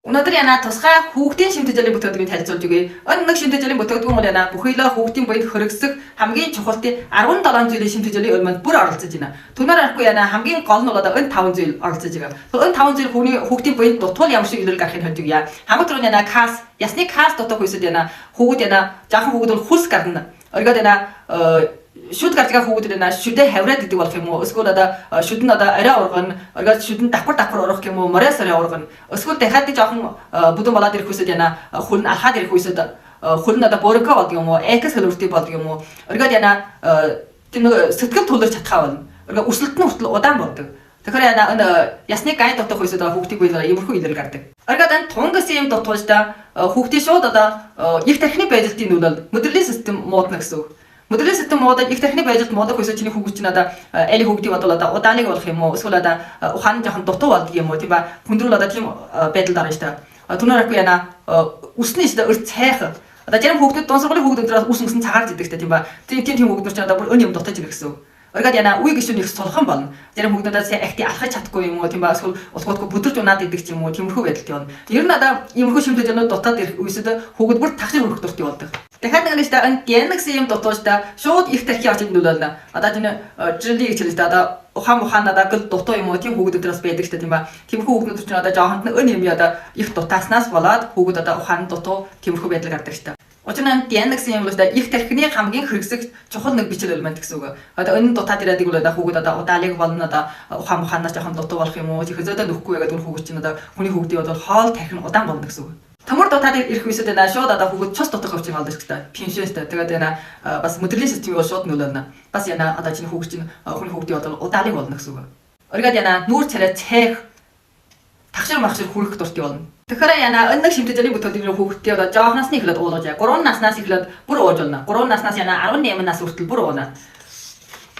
Өнөөдөр яна тусгай хүүхдийн шимтгийлийн бүтээгдэхүүнийг танилцуулж өгье. Энэ нэг шимтгийлийн бүтээгдэхүүн бол яна бүхийлээ хүүхдийн буйд хөргөсөх хамгийн чухалтай 17 зүйлийн шимтгийлийн өрмөнд бүр оролцож байна. Түүнээр арахгүй яна хамгийн гол нь бол одоо энэ 5 зүйл оролцож байгаа. Энэ 5 зүйл хүүхдийн буйд дутуул ямар шиг илэрэл гарахыг хэлж өгье. Хамгийн түрүүнд яна кас, ясны кас дутах үсэд яна хүүгд яна жаахан хүүгд бол хүс гарна. Оргоод яна шүд гарчгаа хүүгд яна шүдэ хавраад идэг болох юм уу? Эсвэл одоо шүд нь одоо арай ургана. Оргоод шүд нь давхар урах юм уу? Моряс арай ургана. Эсвэл дахиад жоохон бүдүүн болоод ирэх үсэд яна хүн алхаад ирэх үсэд хүн одоо бөрөнгө болдог юм уу? Экс хөлөвтэй болдог юм уу? Оргоод яна тийм нэг сэтгэл туларч чадхаа болно. Оргоод өсөлт нь хүртэл удаан болдог. Тэгэхээр яна ясны гай дотох үсэд хүүхдийг буйлаа иймэрхүү илэрэл гардаг. Оргоод энэ тунгас юм дотуужда хүүхдийн шууд одоо их тархины байдалтын үйл бол моделийн систем муудна гэсэн үг. Моделийн систем муудаад их тархины байдалд муудах үсэ чиний хүүхэд чинь одоо али хүүхдийг бодвол одоо удааныг болох юм уу? Эсвэл одоо ухаан жоохон дутуу болдог юм уу? Тийм ба хүндрэл одоо тийм байдалд орно шүү дээ. Түүнээрээ яна үсний шүү дээ өрт цайх. Одоо зарим хүүхдүүд дуун сургуулийн хүүхдүүд өдрөөс үс мөсөн цагаар зэдэг тийм ба тийм хүүхдүүд чинь одоо бүр өн юм дутаж ирэх гэсэн үг. Оргоод яна үе гişүн их сулхан болно. Зарим хүүхдүүдээс ахти алхаж чадахгүй юм уу тийм ба эсвэл утгуудгүй бүдэрч унаад идэг ч юм уу тиймэрхүү байдалтай болно. Ер нь одоо иймэрхүү шимтгийчнүүд дутаад ирэх үесэд хүүхэд бүр тагшин хөрөх дуртай болдог. Дахиад нэг нь шүү дээ энэ генекс юм дутуужда шууд их тархи очиж нөлөөлнө. Одоо тийм жирли гэж хэлдэг одоо ухаан одоо гэл дутуу юм уу тийм хүүхдүүдээс байдаг шүү дээ тийм ба. Тиймэрхүү хүүхдүүд чинь одоо жоохонд нь өн юм одоо их дутааснаас болоод хүүхэд одоо ухаан дутуу тиймэрхүү байдал гардаг шүү дээ. Учир нь генекс юм бол шүү дээ их тархины хамгийн хэрэгсэх чухал нэг бичил элемент гэсэн үг. Одоо энэ дутаад ирээдэг бол одоо хүүхэд одоо удаалыг болно одоо ухаанаас жоохон дутуу болох юм уу тэгэхээс одоо нөхгүй ягаад хүүхэд чинь одоо хүний хүүхдийн бол хоол тархин удаан болно гэсэн үг. Тамар дутаад ирэх үедээ на шууд одоо хүүхэд цус дутах хөвчийг олдог гэдэг. Пенсионстай. Тэгээд яна бас моделийн системийг шууд нөлөөлнө. Бас яна одоо чиний хүүхэд чинь хүний хүүхдийн бол удаалыг болно гэсэн үг. Оргоод яна нүүр царай цайх тагшир махшир хүрэх дуртай болно. Тэгэхээр яна энэ шимтгийлийн бүтээгдэхүүн хүүхдтэй одоо жоохноос нь эхлээд уулгаж яа. 3 наснаас эхлээд бүр уулж болно. 3 наснаас яна 18 нас хүртэл бүр уулна.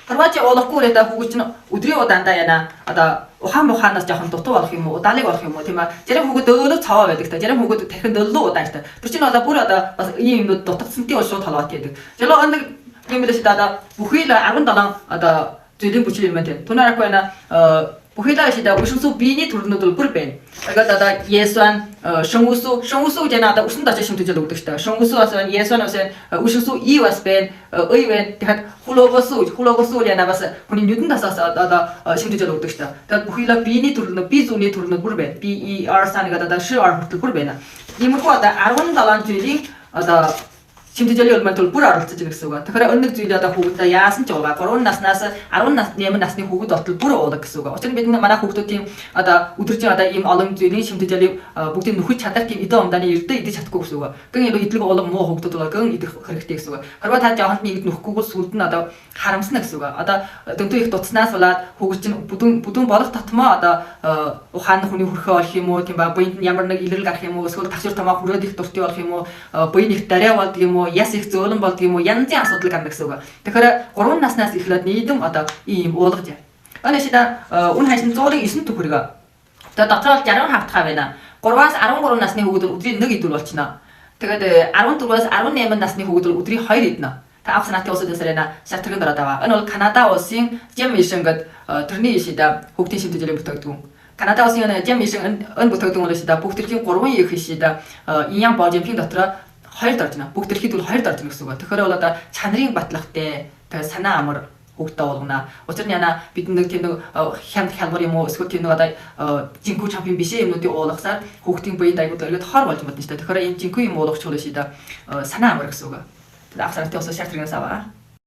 Харваач уулахгүй л одоо хүүхэд чинь өдрийн удаандаа яна одоо ухаанаас жоохон дутуу болох юм уу? Удаалыг болох юм уу? Тийм аа. Зарим хүүхэд дөөлөө цаваа байдаг та. Зарим хүүхэд тархин дөөлөө удаан та. Тэр чинь одоо бүр одоо бас ийм юмнууд дутагдсантай бол шууд толгойд яадаг. Жолоо нэг юм л шүү дээ одоо бүхий л 17 одоо зүйлийн бүчил юм байна. Түнарахгүй яна бүхийдээ шидэ ушинсу биений төрнүүд бол бүр байна. Тэгээд одоо Есван шонгусу гэж яна одоо усанд очиж шимтгийл өгдөг шүү дээ. Шонгусу бас байна, Есван бас байна, ушинсу и бас байна, ой байна. Тэгэхээр хулогосу яна бас хүний нүдэн тасаас одоо шимтгийл өгдөг шүү дээ. Тэгээд бүхийдээ биений төрнүүд, бие зүүнний төрнүүд бүр байна. BER сан гэдэг одоо шир хүртэл бүр байна. Иймэрхүү одоо 17 зүйлийн одоо шимтгийлийн элемент бол бүр оролцож байгаа гэсэн үг. Тэгэхээр өнөг зүйл одоо хүүхдээ яасан ч байгаа 3 наснаас 18 насны хүүхэд болтол бүр уудаг гэсэн үг. Учир нь бид манай хүүхдүүдийн одоо өдөржин одоо ийм олон зүйлийн шимтгийлийн бүгдийг нөхөж чадах тийм эдэн умдааны эрдэ идэж чадахгүй гэсэн үг. Гэн илүү идлэг улам муу хүүхдүүд бол гэн идэх хэрэгтэй гэсэн үг. Харин та жоохонд нэгд нөхөхгүй сүлд нь одоо харамсна гэсэн үг. Одоо дөнтөө их дутснаас болоод хүүхэд чинь бүдүүн болох татмаа одоо ухаан хүний хөрхөө олох юм уу тийм ба буйнд ямар нэг илрэл гарах юм уу эсвэл тагшир тамаа хүрээд их дуртай болох юм уу буйн их дарай болдог юм уу яс их зөөлөн болдог юм уу янзын асуудал гарна гэсэн үг. Тэгэхээр 3 наснаас эхлээд нийгэм одоо ийм уулгаж яа. Өнөө шидэ үн хайшин 109 төгрөг. Тэгээд дотроо 60 хавтгаа байна. 3-аас 13 насны хүүхэд өдрийн 1 идэл болчихно. Тэгээд 14-аас 18 насны хүүхэд өдрийн 2 идэнэ. Та авсан натын улсуудаас байна шатрын дараа даваа. Энэ бол Канада улсын Gem Mission гэдэг тэрний шидэ хүүхдийн шимтгийлийн бүтээгдэхүүн. Канада улсын Gem Mission энэ бүтээгдэхүүн бол шидэ бүх төрлийн 3 их шидэ иньян божимпийн дотроо 2 доржно. Бүх төрхийд бол 2 доржно гэсэн үг. Тэгэхээр бол одоо чанарын батлагтай тэгээ санаа амар хүүхдээ болгоно. Учир нь яна бид нэг тийм нэг хямд хялбар юм уу эсвэл тийм нэг одоо жинхүү чампион биш юмнуудыг уулгасаар хүүхдийн буйд аягүй дөрөд хор болж мэднэ шүү дээ. Тэгэхээр энэ жинхүү юм уулгах чуулаа шийдэ санаа амар гэсэн үг. Тэгээд авсартай ус шатригнаас аваа.